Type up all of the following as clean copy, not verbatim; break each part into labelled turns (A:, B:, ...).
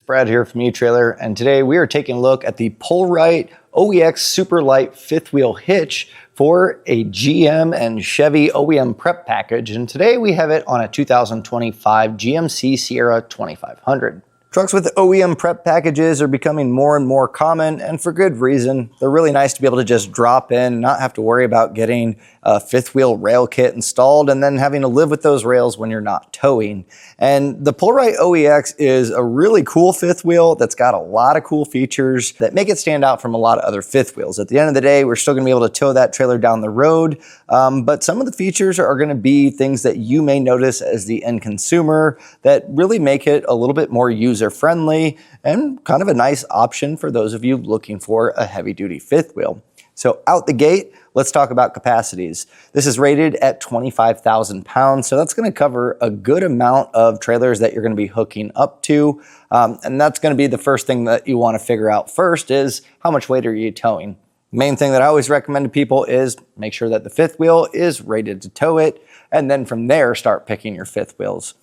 A: Brad here from eTrailer, and today we are taking a look at the PullRite OEX SuperLite 5th wheel hitch for a GM and Chevy OEM prep package, and today we have it on a 2025 GMC Sierra 2500. Trucks with OEM prep packages are becoming more and more common, and for good reason. They're really nice to be able to just drop in and not have to worry about getting a fifth wheel rail kit installed and then having to live with those rails when you're not towing. And the PullRite OEX is a really cool fifth wheel that's got a lot of cool features that make it stand out from a lot of other fifth wheels. At the end of the day, we're still gonna be able to tow that trailer down the road, but some of the features are gonna be things that you may notice as the end consumer that really make it a little bit more user-friendly and kind of a nice option for those of you looking for a heavy-duty fifth wheel. So out the gate, let's talk about capacities. This is rated at 25,000 pounds, so that's gonna cover a good amount of trailers that you're gonna be hooking up to. And that's gonna be the first thing that you wanna figure out first is how much weight are you towing? Main thing that I always recommend to people is make sure that the fifth wheel is rated to tow it, and then from there, start picking your fifth wheels.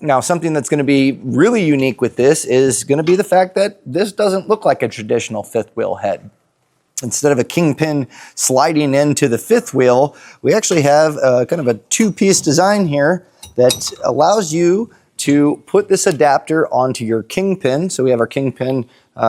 A: Now, something that's going to be really unique with this is going to be the fact that this doesn't look like a traditional fifth wheel head. Instead of a kingpin sliding into the fifth wheel, we actually have kind of a two-piece design here that allows you to put this adapter onto your kingpin. So we have our kingpin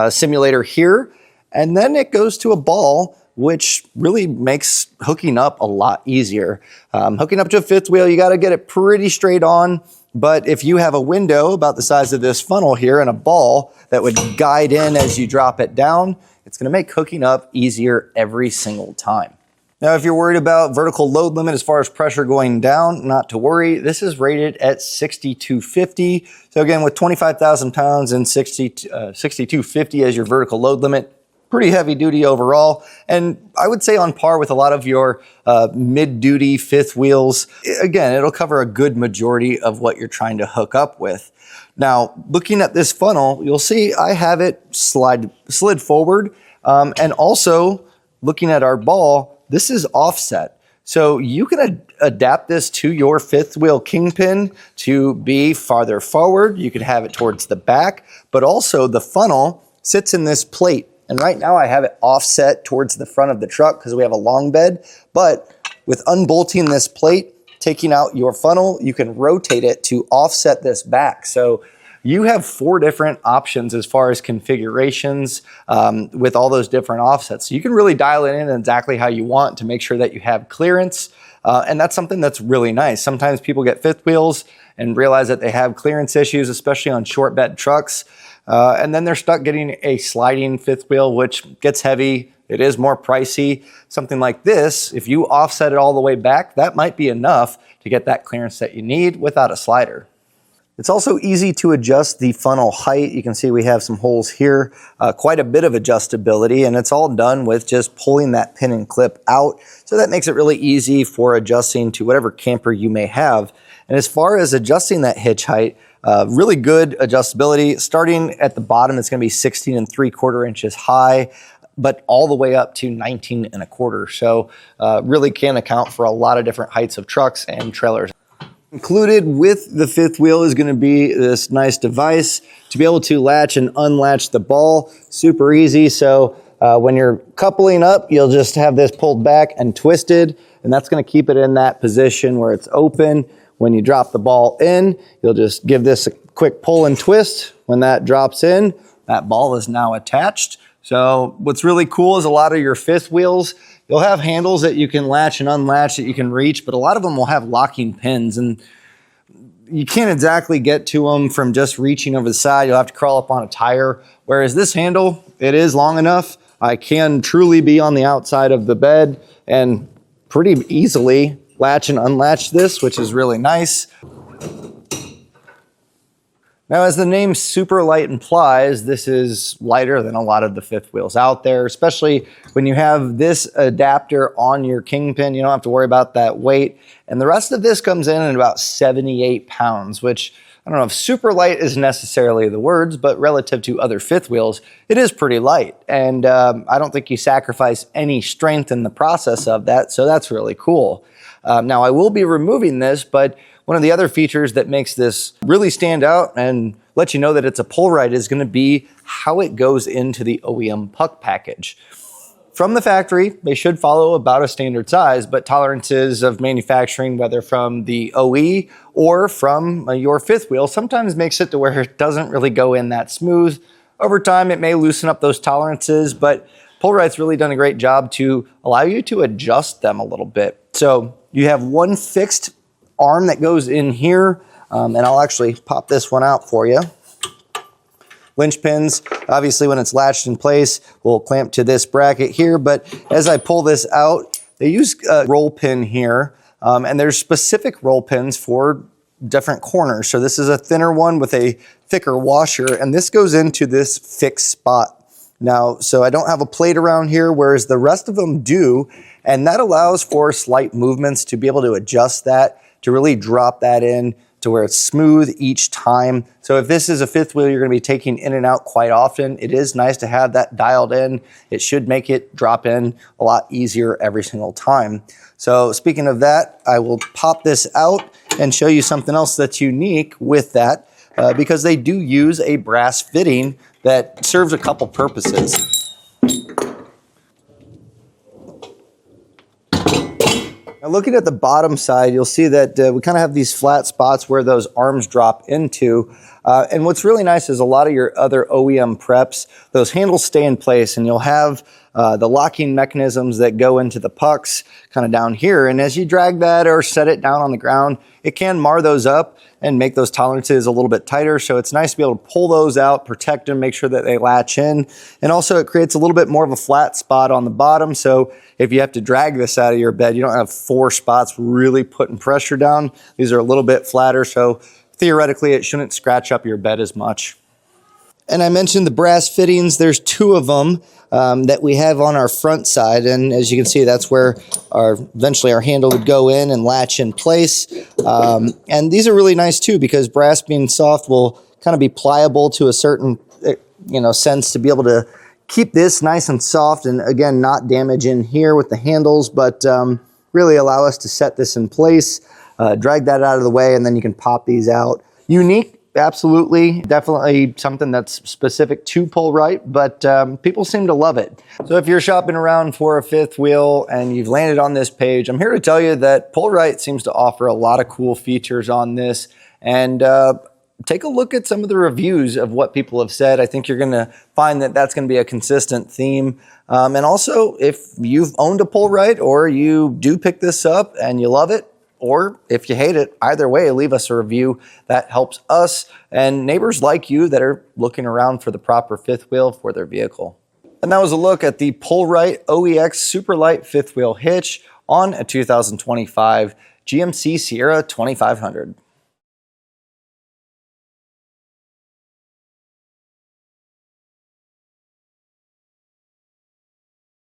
A: simulator here, and then it goes to a ball, which really makes hooking up a lot easier. Hooking up to a fifth wheel, you got to get it pretty straight on. But if you have a window about the size of this funnel here and a ball that would guide in as you drop it down, it's going to make hooking up easier every single time. Now, if you're worried about vertical load limit as far as pressure going down, not to worry. This is rated at 6,250. So again, with 25,000 pounds and 6,250 as your vertical load limit, pretty heavy duty overall, and I would say on par with a lot of your mid-duty fifth wheels. Again, it'll cover a good majority of what you're trying to hook up with. Now, looking at this funnel, you'll see I have it slid forward, and also looking at our ball, this is offset. So you can adapt this to your fifth wheel kingpin to be farther forward. You could have it towards the back, but also the funnel sits in this plate. And right now I have it offset towards the front of the truck because we have a long bed, but with unbolting this plate, taking out your funnel, you can rotate it to offset this back. So you have 4 different options as far as configurations with all those different offsets. So you can really dial it in exactly how you want to make sure that you have clearance. And that's something that's really nice. Sometimes people get fifth wheels and realize that they have clearance issues, especially on short bed trucks. And then they're stuck getting a sliding fifth wheel, which gets heavy. It is more pricey. Something like this, if you offset it all the way back, that might be enough to get that clearance that you need without a slider. It's also easy to adjust the funnel height. You can see we have some holes here, quite a bit of adjustability, and it's all done with just pulling that pin and clip out. So that makes it really easy for adjusting to whatever camper you may have. And as far as adjusting that hitch height, really good adjustability. Starting at the bottom, it's going to be 16 3/4 inches high, but all the way up to 19 1/4. So really can account for a lot of different heights of trucks and trailers. Included with the fifth wheel is going to be this nice device to be able to latch and unlatch the ball. Super easy. So when you're coupling up, you'll just have this pulled back and twisted, and that's going to keep it in that position where it's open. When you drop the ball in, you'll just give this a quick pull and twist. When that drops in, that ball is now attached. So what's really cool is a lot of your fifth wheels, you'll have handles that you can latch and unlatch that you can reach, but a lot of them will have locking pins, and you can't exactly get to them from just reaching over the side. You'll have to crawl up on a tire. Whereas this handle, it is long enough. I can truly be on the outside of the bed and pretty easily latch and unlatch this, which is really nice. Now, as the name SuperLite implies, this is lighter than a lot of the fifth wheels out there, especially when you have this adapter on your kingpin. You don't have to worry about that weight. And the rest of this comes in at about 78 pounds, which I don't know if SuperLite is necessarily the words, but relative to other fifth wheels, it is pretty light. And I don't think you sacrifice any strength in the process of that, so that's really cool. Now, I will be removing this, but one of the other features that makes this really stand out and let you know that it's a PullRite is going to be how it goes into the OEM puck package. From the factory, they should follow about a standard size, but tolerances of manufacturing, whether from the OE or from your fifth wheel, sometimes makes it to where it doesn't really go in that smooth. Over time, it may loosen up those tolerances, but PullRite's really done a great job to allow you to adjust them a little bit. So you have one fixed arm that goes in here, and I'll actually pop this one out for you. Linch pins, obviously when it's latched in place, will clamp to this bracket here, but as I pull this out, they use a roll pin here, and there's specific roll pins for different corners. So this is a thinner one with a thicker washer, and this goes into this fixed spot. Now, so I don't have a plate around here, whereas the rest of them do, and that allows for slight movements to be able to adjust that, to really drop that in to where it's smooth each time. So if this is a fifth wheel you're going to be taking in and out quite often, it is nice to have that dialed in. It should make it drop in a lot easier every single time. So speaking of that, I will pop this out and show you something else that's unique with that, because they do use a brass fitting that serves a couple purposes. Now looking at the bottom side, you'll see that we kind of have these flat spots where those arms drop into. And what's really nice is a lot of your other OEM preps, those handles stay in place, and you'll have the locking mechanisms that go into the pucks kind of down here. And as you drag that or set it down on the ground, it can mar those up and make those tolerances a little bit tighter. So it's nice to be able to pull those out, protect them, make sure that they latch in. And also it creates a little bit more of a flat spot on the bottom. So if you have to drag this out of your bed, you don't have four spots really putting pressure down. These are a little bit flatter. So theoretically, it shouldn't scratch up your bed as much. And I mentioned the brass fittings. There's two of them that we have on our front side. And as you can see, that's where eventually our handle would go in and latch in place. And these are really nice too, because brass being soft will kind of be pliable to a certain sense to be able to keep this nice and soft, and again, not damage in here with the handles, but really allow us to set this in place, drag that out of the way, and then you can pop these out. Unique, absolutely, definitely something that's specific to PullRite, but people seem to love it. So if you're shopping around for a fifth wheel and you've landed on this page, I'm here to tell you that PullRite seems to offer a lot of cool features on this, and take a look at some of the reviews of what people have said. I think you're going to find that that's going to be a consistent theme. And also, if you've owned a PullRite or you do pick this up and you love it, or if you hate it, either way, leave us a review. That helps us and neighbors like you that are looking around for the proper fifth wheel for their vehicle. And that was a look at the PullRite OEX SuperLite fifth wheel hitch on a 2025 GMC Sierra 2500.